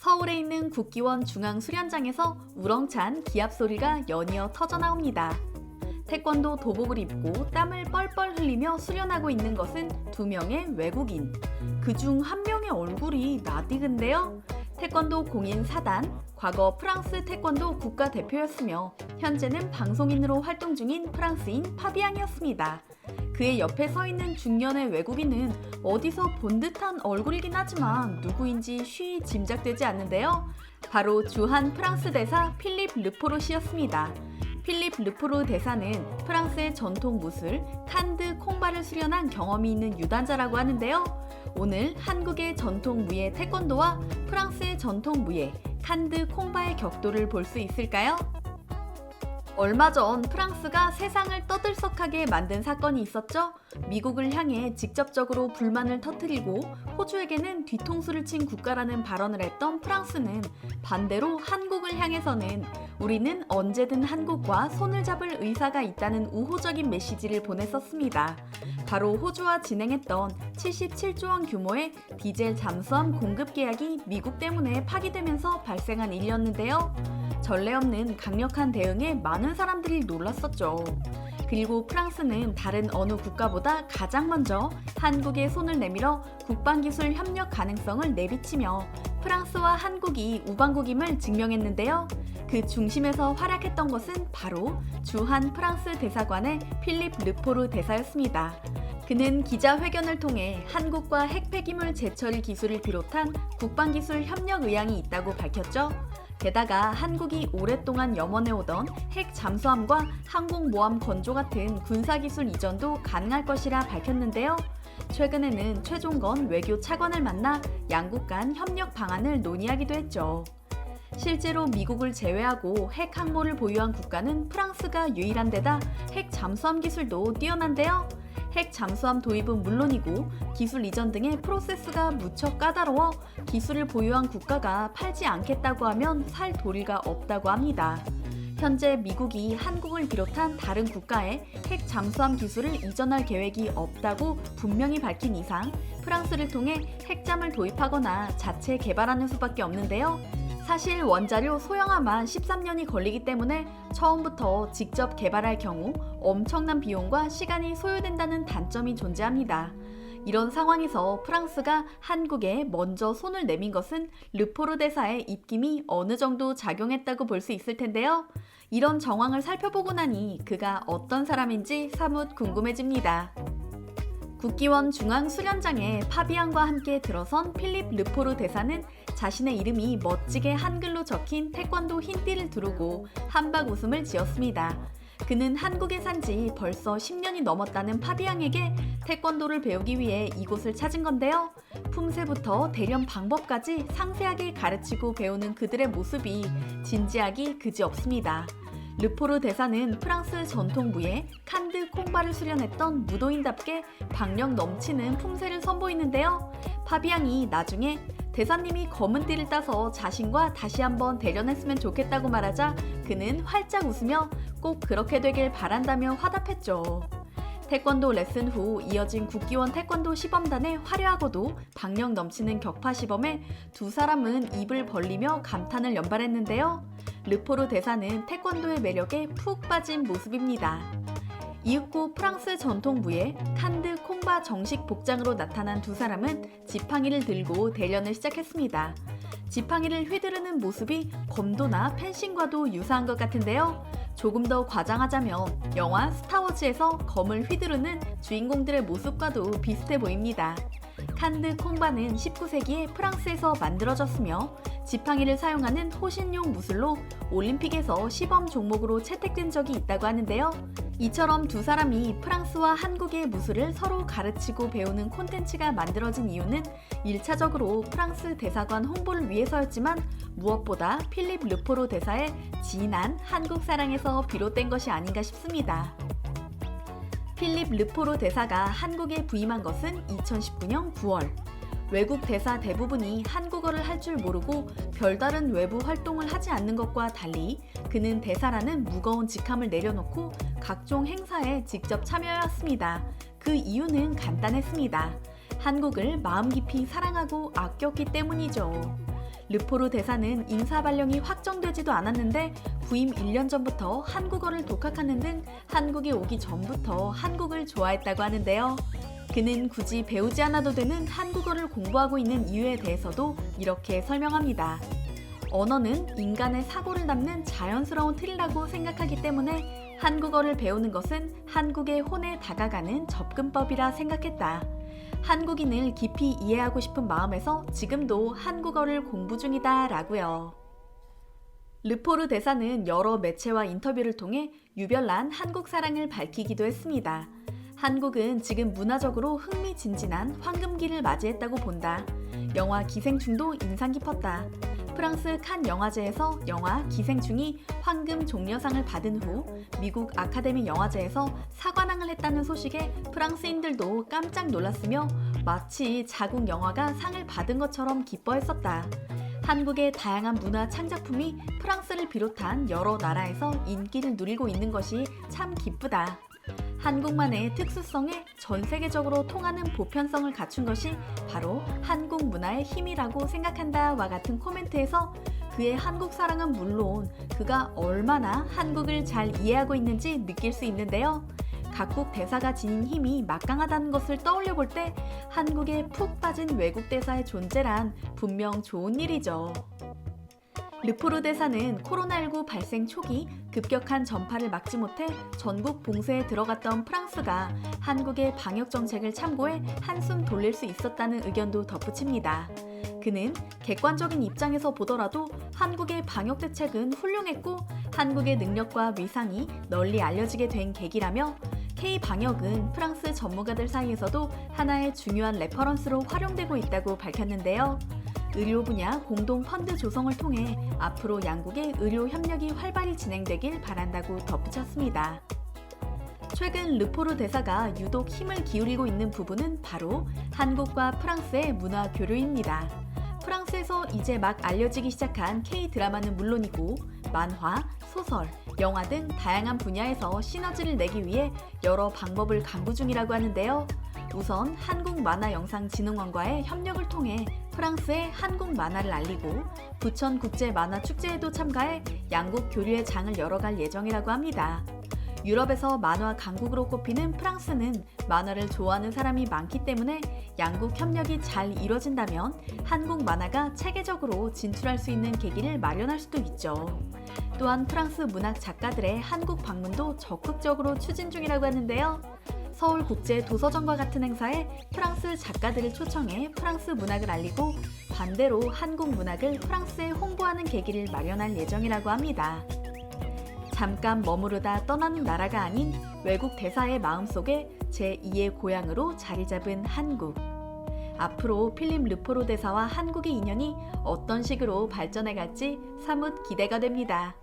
서울에 있는 국기원 중앙수련장에서 우렁찬 기합 소리가 연이어 터져나옵니다. 태권도 도복을 입고 땀을 뻘뻘 흘리며 수련하고 있는 것은 2명의 외국인. 그중 한 명의 얼굴이 낯익은데요. 태권도 공인 4단, 과거 프랑스 태권도 국가대표였으며 현재는 방송인으로 활동 중인 프랑스인 파비앙이었습니다. 그의 옆에 서 있는 중년의 외국인은 어디서 본 듯한 얼굴이긴 하지만 누구인지 쉬이 짐작되지 않는데요. 바로 주한 프랑스 대사 필립 르포르 씨였습니다. 필립 르포르 대사는 프랑스의 전통 무술 칸드 콩바를 수련한 경험이 있는 유단자라고 하는데요. 오늘 한국의 전통 무예 태권도와 프랑스의 전통 무예 칸드 콩바의 격도를 볼 수 있을까요? 얼마 전 프랑스가 세상을 떠들썩하게 만든 사건이 있었죠. 미국을 향해 직접적으로 불만을 터뜨리고 호주에게는 뒤통수를 친 국가라는 발언을 했던 프랑스는 반대로 한국을 향해서는 우리는 언제든 한국과 손을 잡을 의사가 있다는 우호적인 메시지를 보냈었습니다. 바로 호주와 진행했던 77조 원 규모의 디젤 잠수함 공급 계약이 미국 때문에 파기되면서 발생한 일이었는데요. 전례 없는 강력한 대응에 많은 사람들이 놀랐었죠. 그리고 프랑스는 다른 어느 국가보다 가장 먼저 한국에 손을 내밀어 국방기술 협력 가능성을 내비치며 프랑스와 한국이 우방국임을 증명했는데요. 그 중심에서 활약했던 것은 바로 주한 프랑스 대사관의 필립 르포르 대사였습니다. 그는 기자회견을 통해 한국과 핵폐기물 재처리 기술을 비롯한 국방기술 협력 의향이 있다고 밝혔죠. 게다가 한국이 오랫동안 염원해오던 핵 잠수함과 항공모함 건조 같은 군사기술 이전도 가능할 것이라 밝혔는데요. 최근에는 최종건 외교 차관을 만나 양국 간 협력 방안을 논의하기도 했죠. 실제로 미국을 제외하고 핵 항모를 보유한 국가는 프랑스가 유일한 데다 핵 잠수함 기술도 뛰어난데요. 핵 잠수함 도입은 물론이고 기술 이전 등의 프로세스가 무척 까다로워 기술을 보유한 국가가 팔지 않겠다고 하면 살 도리가 없다고 합니다. 현재 미국이 한국을 비롯한 다른 국가에 핵 잠수함 기술을 이전할 계획이 없다고 분명히 밝힌 이상 프랑스를 통해 핵잠을 도입하거나 자체 개발하는 수밖에 없는데요. 사실 원자료 소형화만 13년이 걸리기 때문에 처음부터 직접 개발할 경우 엄청난 비용과 시간이 소요된다는 단점이 존재합니다. 이런 상황에서 프랑스가 한국에 먼저 손을 내민 것은 르포르 대사의 입김이 어느 정도 작용했다고 볼 수 있을 텐데요. 이런 정황을 살펴보고 나니 그가 어떤 사람인지 사뭇 궁금해집니다. 국기원 중앙수련장에 파비앙과 함께 들어선 필립 르포르 대사는 자신의 이름이 멋지게 한글로 적힌 태권도 흰띠를 두르고 한박 웃음을 지었습니다. 그는 한국에 산 지 벌써 10년이 넘었다는 파비앙에게 태권도를 배우기 위해 이곳을 찾은 건데요. 품새부터 대련 방법까지 상세하게 가르치고 배우는 그들의 모습이 진지하기 그지없습니다. 르포르 대사는 프랑스 전통 무예 칸드 콩바를 수련했던 무도인답게 박력 넘치는 품새를 선보이는데요. 파비앙이 나중에 대사님이 검은 띠를 따서 자신과 다시 한번 대련했으면 좋겠다고 말하자 그는 활짝 웃으며 꼭 그렇게 되길 바란다며 화답했죠. 태권도 레슨 후 이어진 국기원 태권도 시범단의 화려하고도 박력 넘치는 격파 시범에 두 사람은 입을 벌리며 감탄을 연발했는데요. 르포르 대사는 태권도의 매력에 푹 빠진 모습입니다. 이윽고 프랑스 전통 무예 칸드 콩바 정식 복장으로 나타난 두 사람은 지팡이를 들고 대련을 시작했습니다. 지팡이를 휘두르는 모습이 검도나 펜싱과도 유사한 것 같은데요. 조금 더 과장하자면 영화 스타워즈에서 검을 휘두르는 주인공들의 모습과도 비슷해 보입니다. 칸드 콩바는 19세기에 프랑스에서 만들어졌으며 지팡이를 사용하는 호신용 무술로 올림픽에서 시범 종목으로 채택된 적이 있다고 하는데요. 이처럼 두 사람이 프랑스와 한국의 무술을 서로 가르치고 배우는 콘텐츠가 만들어진 이유는 1차적으로 프랑스 대사관 홍보를 위해서였지만 무엇보다 필립 르포르 대사의 진한 한국 사랑에서 비롯된 것이 아닌가 싶습니다. 필립 르포르 대사가 한국에 부임한 것은 2019년 9월. 외국 대사 대부분이 한국어를 할 줄 모르고 별다른 외부 활동을 하지 않는 것과 달리 그는 대사라는 무거운 직함을 내려놓고 각종 행사에 직접 참여해왔습니다. 그 이유는 간단했습니다. 한국을 마음 깊이 사랑하고 아꼈기 때문이죠. 르포르 대사는 인사 발령이 확정되지도 않았는데 부임 1년 전부터 한국어를 독학하는 등 한국에 오기 전부터 한국을 좋아했다고 하는데요. 그는 굳이 배우지 않아도 되는 한국어를 공부하고 있는 이유에 대해서도 이렇게 설명합니다. 언어는 인간의 사고를 담는 자연스러운 틀이라고 생각하기 때문에 한국어를 배우는 것은 한국의 혼에 다가가는 접근법이라 생각했다. 한국인을 깊이 이해하고 싶은 마음에서 지금도 한국어를 공부 중이다 라고요. 르포르 대사는 여러 매체와 인터뷰를 통해 유별난 한국 사랑을 밝히기도 했습니다. 한국은 지금 문화적으로 흥미진진한 황금기를 맞이했다고 본다. 영화 기생충도 인상 깊었다. 프랑스 칸 영화제에서 영화 기생충이 황금 종려상을 받은 후 미국 아카데미 영화제에서 사관왕을 했다는 소식에 프랑스인들도 깜짝 놀랐으며 마치 자국 영화가 상을 받은 것처럼 기뻐했었다. 한국의 다양한 문화 창작품이 프랑스를 비롯한 여러 나라에서 인기를 누리고 있는 것이 참 기쁘다. 한국만의 특수성에 전 세계적으로 통하는 보편성을 갖춘 것이 바로 한국 문화의 힘이라고 생각한다와 같은 코멘트에서 그의 한국 사랑은 물론 그가 얼마나 한국을 잘 이해하고 있는지 느낄 수 있는데요. 각국 대사가 지닌 힘이 막강하다는 것을 떠올려 볼 때 한국에 푹 빠진 외국 대사의 존재란 분명 좋은 일이죠. 르포르 대사는 코로나19 발생 초기 급격한 전파를 막지 못해 전국 봉쇄에 들어갔던 프랑스가 한국의 방역 정책을 참고해 한숨 돌릴 수 있었다는 의견도 덧붙입니다. 그는 객관적인 입장에서 보더라도 한국의 방역 대책은 훌륭했고 한국의 능력과 위상이 널리 알려지게 된 계기라며 K-방역은 프랑스 전문가들 사이에서도 하나의 중요한 레퍼런스로 활용되고 있다고 밝혔는데요. 의료 분야 공동 펀드 조성을 통해 앞으로 양국의 의료 협력이 활발히 진행되길 바란다고 덧붙였습니다. 최근 르포르 대사가 유독 힘을 기울이고 있는 부분은 바로 한국과 프랑스의 문화 교류입니다. 프랑스에서 이제 막 알려지기 시작한 K-드라마는 물론이고 만화, 소설, 영화 등 다양한 분야에서 시너지를 내기 위해 여러 방법을 강구 중이라고 하는데요. 우선 한국만화영상진흥원과의 협력을 통해 프랑스의 한국 만화를 알리고 부천 국제만화축제에도 참가해 양국 교류의 장을 열어갈 예정이라고 합니다. 유럽에서 만화 강국으로 꼽히는 프랑스는 만화를 좋아하는 사람이 많기 때문에 양국 협력이 잘 이뤄진다면 한국 만화가 체계적으로 진출할 수 있는 계기를 마련할 수도 있죠. 또한 프랑스 문학 작가들의 한국 방문도 적극적으로 추진 중이라고 하는데요. 서울국제도서전과 같은 행사에 프랑스 작가들을 초청해 프랑스 문학을 알리고 반대로 한국 문학을 프랑스에 홍보하는 계기를 마련할 예정이라고 합니다. 잠깐 머무르다 떠나는 나라가 아닌 외국 대사의 마음속에 제2의 고향으로 자리 잡은 한국. 앞으로 필립 르포르 대사와 한국의 인연이 어떤 식으로 발전해 갈지 사뭇 기대가 됩니다.